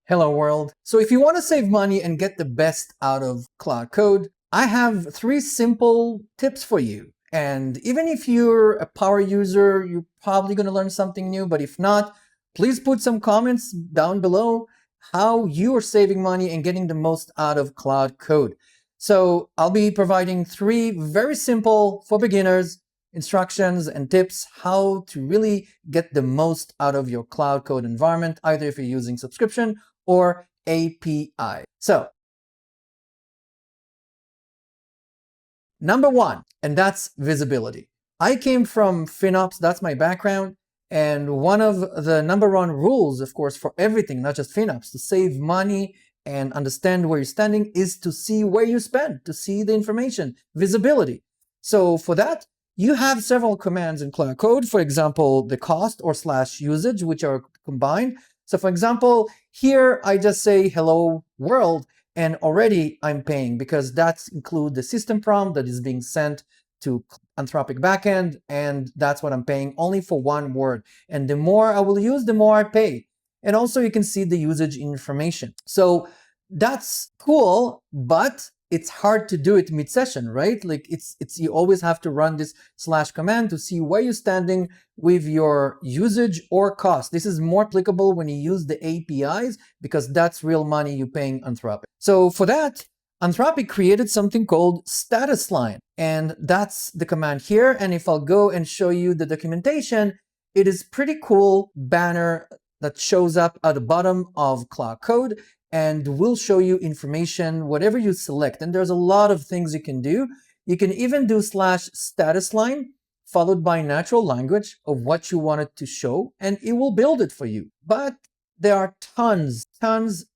Hello world. So if you want to save money and get the best out of Claude Code, I have 3 simple tips for you. And even if you're a power user, you're probably going to learn something new. But if not, please put some comments down below how you are saving money and getting the most out of Claude Code. So I'll be providing 3 very simple for beginners instructions and tips how to really get the most out of your Claude Code environment, either if you're using subscription or API. So, number 1, and that's visibility. I came from FinOps, that's my background, and one of the number 1 rules, of course, for everything, not just FinOps, to save money and understand where you're standing is to see where you spend, to see the information, visibility. So for that, you have several commands in Claude Code, for example, the cost or /usage, which are combined. So for example, here I just say hello world, and already I'm paying because that's include the system prompt that is being sent to Anthropic backend, and that's what I'm paying only for 1 word. And the more I will use, the more I pay. And also you can see the usage information. So that's cool, but it's hard to do it mid-session, right? Like it's you always have to run this / command to see where you're standing with your usage or cost. This is more applicable when you use the APIs because that's real money you're paying Anthropic. So for that, Anthropic created something called statusline, and that's the command here. And if I'll go and show you the documentation, it is pretty cool banner that shows up at the bottom of Claude Code and will show you information, whatever you select. And there's a lot of things you can do. You can even do /statusline followed by natural language of what you want it to show, and it will build it for you. But there are tons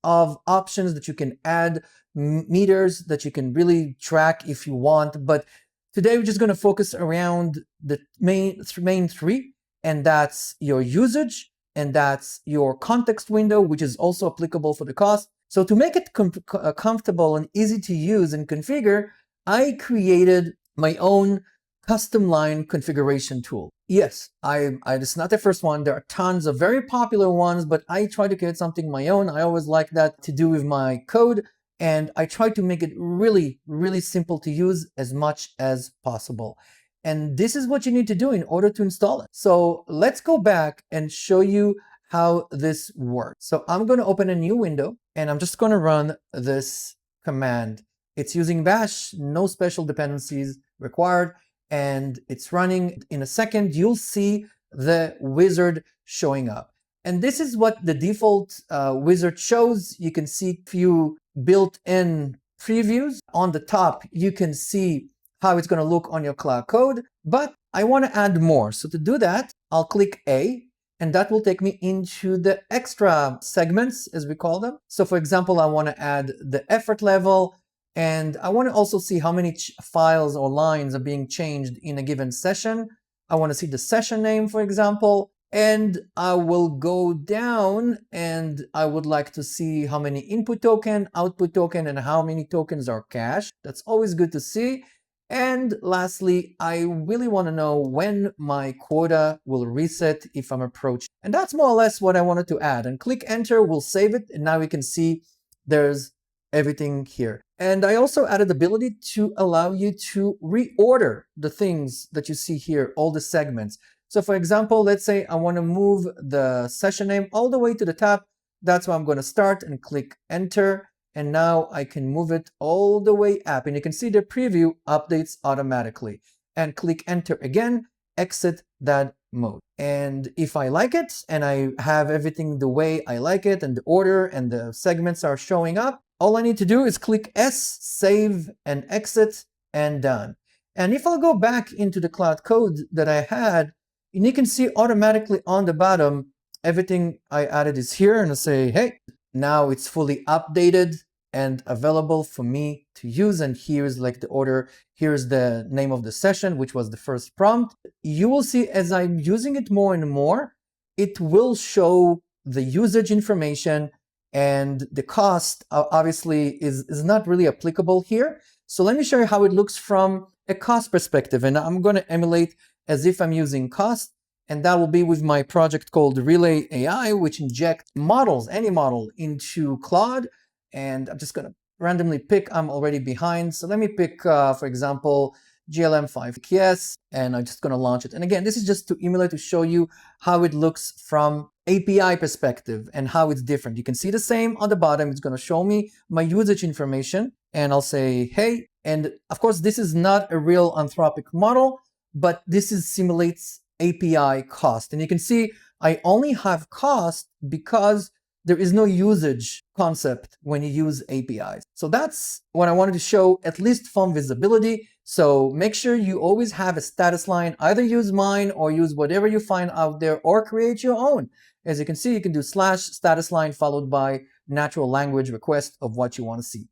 of options that you can add, meters that you can really track if you want. But today we're just going to focus around the main 3, and that's your usage, and that's your context window, which is also applicable for the cost. So to make it comfortable and easy to use and configure, I created my own custom line configuration tool. Yes, it's not the first one. There are tons of very popular ones, but I try to create something my own. I always like that to do with my code, and I try to make it really, really simple to use as much as possible. And this is what you need to do in order to install it. So let's go back and show you how this works. So I'm going to open a new window, and I'm just going to run this command. It's using bash, no special dependencies required, and it's running. In a second, you'll see the wizard showing up. And this is what the default wizard shows. You can see a few built-in previews. On the top, you can see how it's going to look on your Claude Code, but I want to add more. So to do that, I'll click A, and that will take me into the extra segments, as we call them. So for example, I want to add the effort level, and I want to also see how many files or lines are being changed in a given session. I want to see the session name, for example, and I will go down, and I would like to see how many input token, output token, and how many tokens are cached. That's always good to see. And lastly, I really want to know when my quota will reset if I'm approaching. And that's more or less what I wanted to add. And click enter will save it. And now we can see there's everything here. And I also added the ability to allow you to reorder the things that you see here, all the segments. So for example, let's say I want to move the session name all the way to the top. That's where I'm going to start and click enter. And now I can move it all the way up, and you can see the preview updates automatically. And click enter again, exit that mode. And if I like it and I have everything the way I like it and the order and the segments are showing up, all I need to do is click S, save and exit, and done. And if I'll go back into the Claude Code that I had, and you can see automatically on the bottom, everything I added is here, and I say, hey, now it's fully updated and available for me to use. And here's like the order. Here's the name of the session, which was the first prompt. You will see as I'm using it more and more, it will show the usage information, and the cost obviously is not really applicable here. So let me show you how it looks from a cost perspective. And I'm going to emulate as if I'm using cost. and that will be with my project called Relay AI, which injects models, any model, into Claude. And I'm just going to randomly pick, I'm already behind. So let me pick, for example, GLM5KS, and I'm just going to launch it. And again, this is just to emulate, to show you how it looks from API perspective and how it's different. You can see the same on the bottom. It's going to show me my usage information, and I'll say, hey, and of course, this is not a real Anthropic model, but this simulates API cost. And you can see I only have cost because there is no usage concept when you use APIs. So that's what I wanted to show, at least from visibility. So make sure you always have a status line, either use mine or use whatever you find out there, or create your own. As you can see, you can do slash status line followed by natural language request of what you want to see.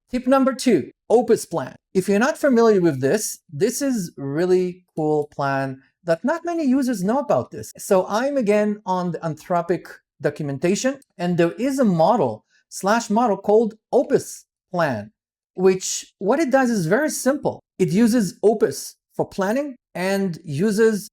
Tip number 2, Opus Plan. If you're not familiar with this, this is really cool plan that not many users know about this. So I'm again on the Anthropic documentation, and there is a model called Opus Plan, which what it does is very simple. It uses Opus for planning and uses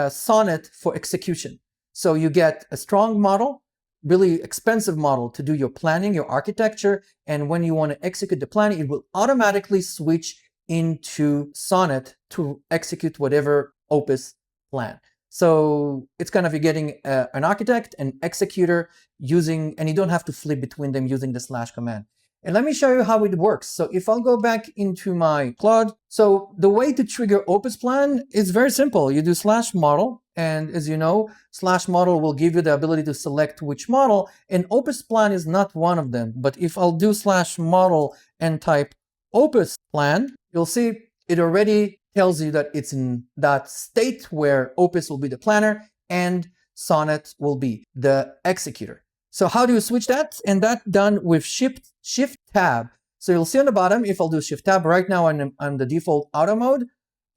Sonnet for execution. So you get a strong model, really expensive model to do your planning, your architecture, and when you want to execute the plan, it will automatically switch into Sonnet to execute whatever Opus plan. So it's kind of you're getting an architect, an executor using, and you don't have to flip between them using the slash command. And let me show you how it works. So if I'll go back into my Claude, so the way to trigger Opus Plan is very simple. You do slash model, and as you know, slash model will give you the ability to select which model, and Opus Plan is not one of them. But if I'll do slash model and type Opus Plan, you'll see it already tells you that it's in that state where Opus will be the planner and Sonnet will be the executor. So how do you switch that? And that's done with Shift Tab. So you'll see on the bottom, if I'll do Shift Tab, right now I'm on the default auto mode,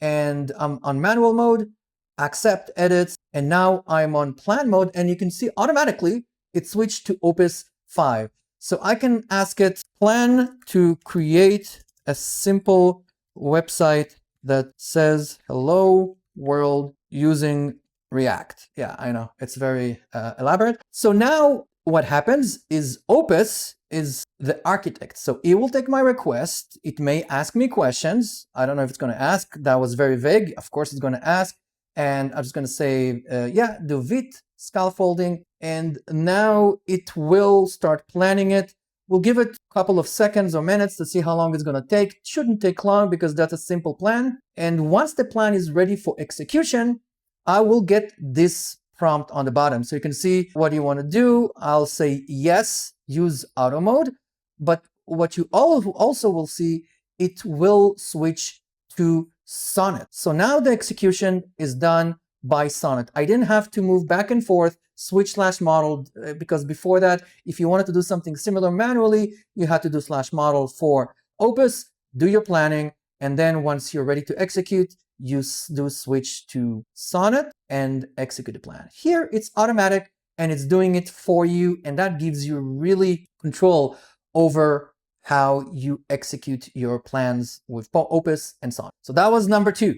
and I'm on manual mode, accept edits, and now I'm on plan mode, and you can see automatically it switched to Opus 5. So I can ask it, plan to create a simple website that says hello world using React. Yeah, I know, it's very elaborate. So now what happens is Opus is the architect. So it will take my request. It may ask me questions. I don't know if it's going to ask. That was very vague. Of course, it's going to ask. And I'm just going to say, yeah, do vit scaffolding. And now it will start planning it. We'll give it a couple of seconds or minutes to see how long it's going to take. It shouldn't take long because that's a simple plan. And once the plan is ready for execution, I will get this prompt on the bottom. So you can see what you want to do. I'll say yes, use auto mode. But what you also will see, it will switch to Sonnet. So now the execution is done by Sonnet. I didn't have to move back and forth, switch slash model, because before that, if you wanted to do something similar manually, you had to do slash model for Opus, do your planning, and then once you're ready to execute, you do switch to Sonnet and execute the plan. Here, it's automatic and it's doing it for you, and that gives you really control over how you execute your plans with Opus and Sonnet. So that was number 2.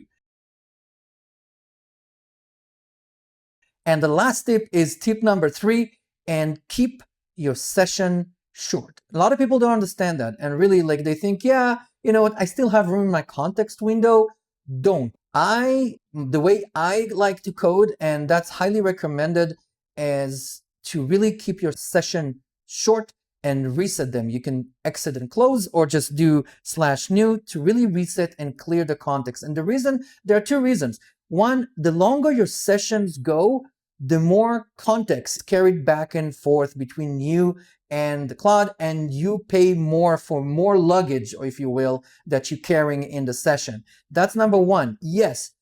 And the last tip is tip number 3, and keep your session short. A lot of people don't understand that, and really, like, they think, yeah, you know what, I still have room in my context window. Don't. The way I like to code, and that's highly recommended, is to really keep your session short and reset them. You can exit and close, or just do /new to really reset and clear the context. And there are 2 reasons. One, the longer your sessions go, the more context carried back and forth between you and the Claude, and you pay more for more luggage, or if you will, that you're carrying in the session. That's number 1. Yes,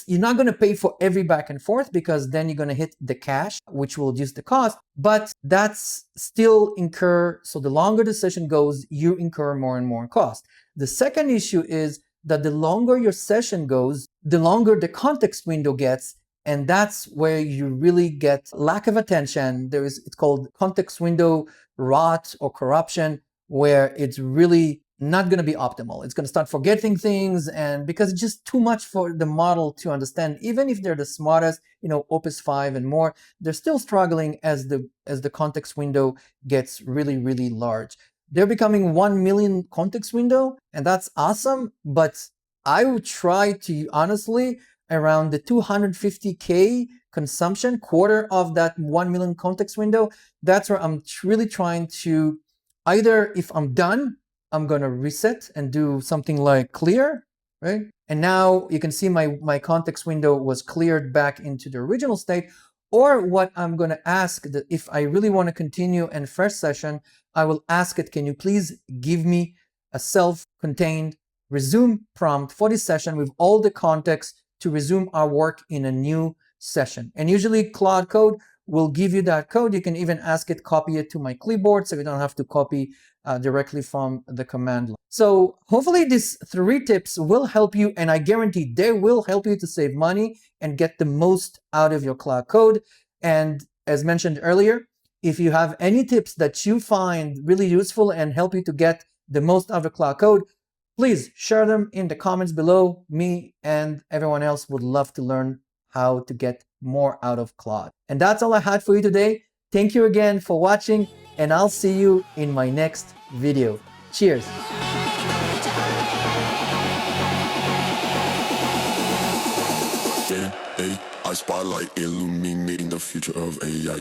you're not going to pay for every back and forth, because then you're going to hit the cache, which will reduce the cost, but that's still incur. So the longer the session goes, you incur more and more cost. The second issue is that the longer your session goes, the longer the context window gets, and that's where you really get lack of attention. It's called context window rot or corruption, where it's really not going to be optimal. It's going to start forgetting things, and because it's just too much for the model to understand. Even if they're the smartest, Opus 5 and more, they're still struggling as the context window gets really, really large. They're becoming 1 million context window, and that's awesome. But I would try to honestly around the 250K consumption, quarter of that 1 million context window. That's where I'm really trying to either, if I'm done, I'm going to reset and do something like clear, right? And now you can see my context window was cleared back into the original state. Or what I'm going to ask, that if I really want to continue in fresh session, I will ask it, can you please give me a self-contained resume prompt for this session with all the context to resume our work in a new session. And usually Claude Code will give you that code. You can even ask it, copy it to my clipboard, so you don't have to copy directly from the command line. So hopefully these 3 tips will help you, and I guarantee they will help you to save money and get the most out of your Claude Code. And as mentioned earlier, if you have any tips that you find really useful and help you to get the most out of Claude Code, please share them in the comments below. Me and everyone else would love to learn how to get more out of Claude. And that's all I had for you today. Thank you again for watching, and I'll see you in my next video. Cheers. AI spotlight illuminating the future of AI.